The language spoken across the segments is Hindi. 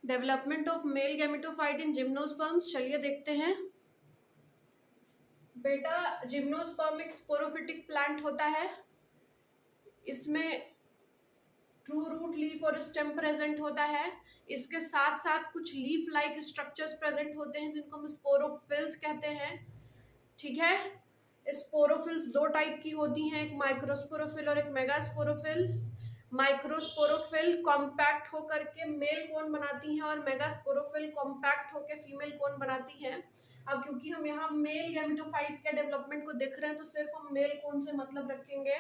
Development of male gametophyte in gymnosperms, चलिए देखते हैं। बेटा जिम्नोस्पर्म एक स्पोरोफिटिक प्लांट होता है, इसमें ट्रू रूट, लीफ और स्टेम प्रेजेंट होता है। इसके साथ साथ कुछ लीफ लाइक स्ट्रक्चर्स प्रेजेंट होते हैं जिनको हम स्पोरोफिल्स कहते हैं। ठीक है, स्पोरोफिल्स दो टाइप की होती हैं, एक माइक्रोस्पोरोफिल और एक मेगास्पोरोफिल। माइक्रोस्पोरोफिल कॉम्पैक्ट होकर के मेल कोन बनाती हैं और मेगास्पोरोफिल कॉम्पैक्ट होकर फीमेल कोन बनाती हैं। अब क्योंकि हम यहाँ मेल गैमेटोफाइट के डेवलपमेंट को देख रहे हैं तो सिर्फ हम मेल कोन से मतलब रखेंगे।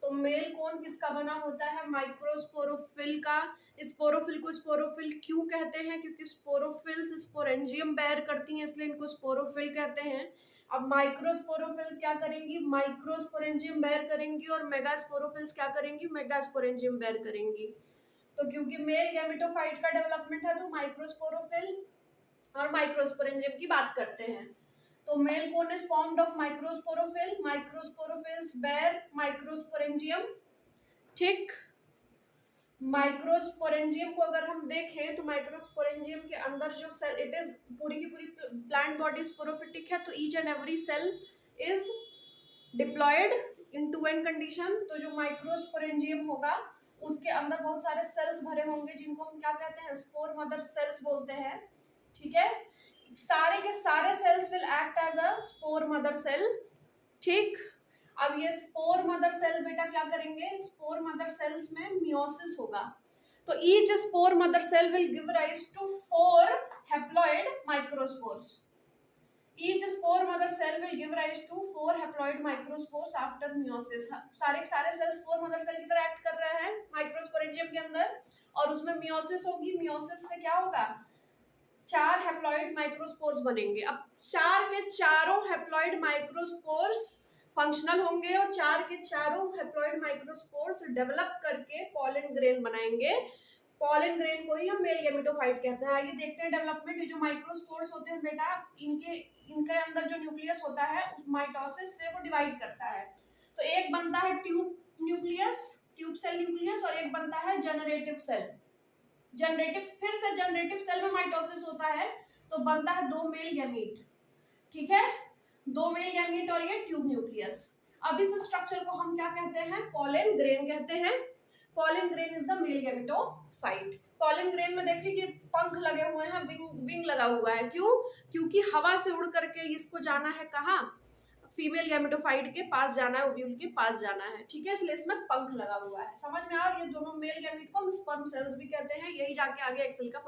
तो मेल कोन किसका बना होता है? माइक्रोस्पोरोफिल का। स्पोरोफिल को स्पोरोफिल क्यों कहते हैं? क्योंकि स्पोरोफिल्स स्पोरेंजियम बेयर करती हैं, इसलिए इनको स्पोरोफिल कहते हैं। अब माइक्रोस्पोरोफिल्स क्या करेंगी? माइक्रोस्पोरेंजियम बेयर करेंगी, और मेगास्पोरोफिल्स क्या करेंगी? मेगास्पोरेंजियम बेयर करेंगी। तो क्योंकि मेल गैमेटोफाइट का डेवलपमेंट है तो माइक्रोस्पोरोफिल और माइक्रोस्पोरेंजियम की बात करते हैं। तो male cone is formed of microsporophyll, microsporophylls bear microsporangium. ठीक, माइक्रोस्पोरेंजियम को अगर हम देखें तो माइक्रोस्पोरेंजियम के अंदर जो सेल, इट इज पूरी की पूरी प्लांट बॉडी स्पोरोफिटिक है, तो each and every cell is diploid in two n condition. तो जो माइक्रोस्पोरेंजियम होगा उसके अंदर बहुत सारे सेल्स भरे होंगे जिनको हम क्या कहते हैं? स्पोर मदर सेल्स बोलते हैं। ठीक है, सारे के सारे cells will act as a spore mother cell. ठीक, अब ये स्पोर मदर सेल बेटा क्या करेंगे? स्पोर मदर सेल्स में मियोसिस होगा। तो each spore mother cell will give rise to 4 haploid microspores. Each spore mother cell will give rise to 4 haploid microspores after meiosis. सारे के सारे सेल स्पोर मदर सेल की तरह एक्ट कर रहे हैं माइक्रोस्पोरेंजियम के अंदर, और उसमें मियोसिस होगी। मियोसिस से क्या होगा? 4 हैप्लॉइड माइक्रोस्पोर्स बनेंगे। अब 4 के चारों हैप्लॉइड माइक्रोस्पोर्स फंक्शनल होंगे और 4 के चारों हैप्लॉइड माइक्रोस्पोर्स डेवलप करके पॉलन ग्रेन बनाएंगे। पॉलन ग्रेन को ही हम मेल गैमेटोफाइट कहते हैं। आइए देखते हैं डेवलपमेंट। ये जो माइक्रोस्पोर्स होते हैं बेटा, इनके अंदर जो न्यूक्लियस होता है उस माइटोसिस से वो डिवाइड करता है। तो एक बनता है tube nucleus, tube cell nucleus, और एक बनता है जनरेटिव सेल। जनरेटिव, फिर से जनरेटिव सेल में माइटोसिस होता है तो बनता है 2 मेल गैमीट। ठीक है, 2 मेल गैमीट और ये ट्यूब न्यूक्लियस। अब इस स्ट्रक्चर को हम क्या कहते हैं? पॉलन ग्रेन कहते हैं। Pollen grain is the male gametophyte. Pollen grain में देखिए कि पंख लगे हुए हैं, विंग लगा हुआ है। क्यों? क्योंकि हवा से उड़ करके इसको जाना है कहाँ? फीमेल गैमेटोफाइट के पास जाना है, ओव्यूल के पास जाना है। ठीक है, इसलिए इसमें पंख लगा हुआ है। समझ में आ? ये दोनों मेल गैमेट को हम स्पर्म सेल्स भी कहते हैं। यही जाके आगे एक्सेल का